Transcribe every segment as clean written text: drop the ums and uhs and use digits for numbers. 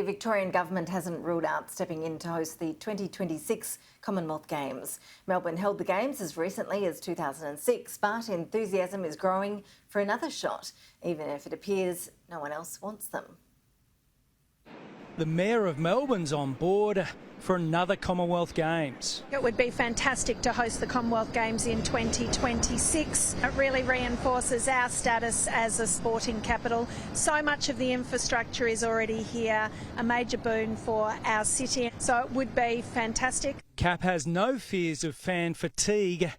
The Victorian government hasn't ruled out stepping in to host the 2026 Commonwealth Games. Melbourne held the Games as recently as 2006, but enthusiasm is growing for another shot, even if it appears no one else wants them. The Mayor of Melbourne's on board for another Commonwealth Games. It would be fantastic to host the Commonwealth Games in 2026. It really reinforces our status as a sporting capital. So much of the infrastructure is already here, a major boon for our city. So it would be fantastic. CAP has no fears of fan fatigue,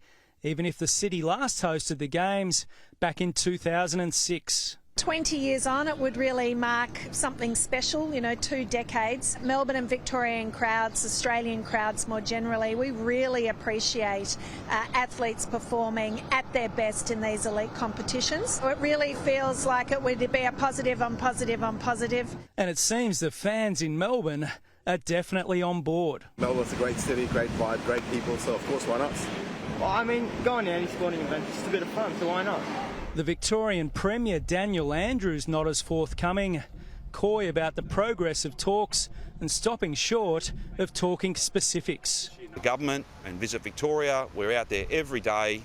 even if the city last hosted the Games back in 2006. 20 years on, it would really mark something special, 2 decades. Melbourne and Victorian crowds, Australian crowds more generally, we really appreciate athletes performing at their best in these elite competitions. So it really feels like it would be a positive on positive on positive. And it seems the fans in Melbourne are definitely on board. Melbourne's a great city, great vibe, great people, so of course, why not? Well, I mean, going to any sporting event is just a bit of fun, so why not? The Victorian Premier Daniel Andrews not as forthcoming, coy about the progress of talks and stopping short of talking specifics. The government and Visit Victoria, we're out there every day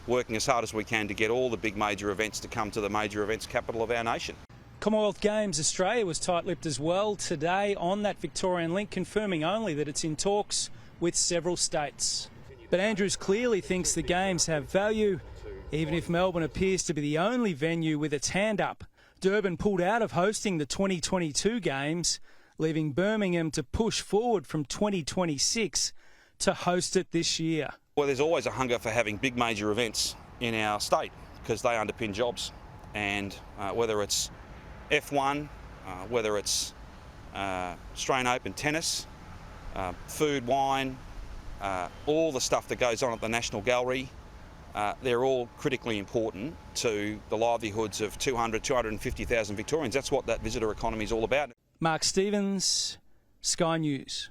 working as hard as we can to get all the big major events to come to the major events capital of our nation. Commonwealth Games Australia was tight-lipped as well today on that Victorian link, confirming only that it's in talks with several states. But Andrews clearly thinks the Games have value, even if Melbourne appears to be the only venue with its hand up. Durban pulled out of hosting the 2022 Games, leaving Birmingham to push forward from 2026 to host it this year. Well, there's always a hunger for having big major events in our state because they underpin jobs. And whether it's F1, whether it's Australian Open tennis, food, wine, all the stuff that goes on at the National Gallery, they're all critically important to the livelihoods of 250,000 Victorians. That's what that visitor economy is all about. Mark Stevens, Sky News.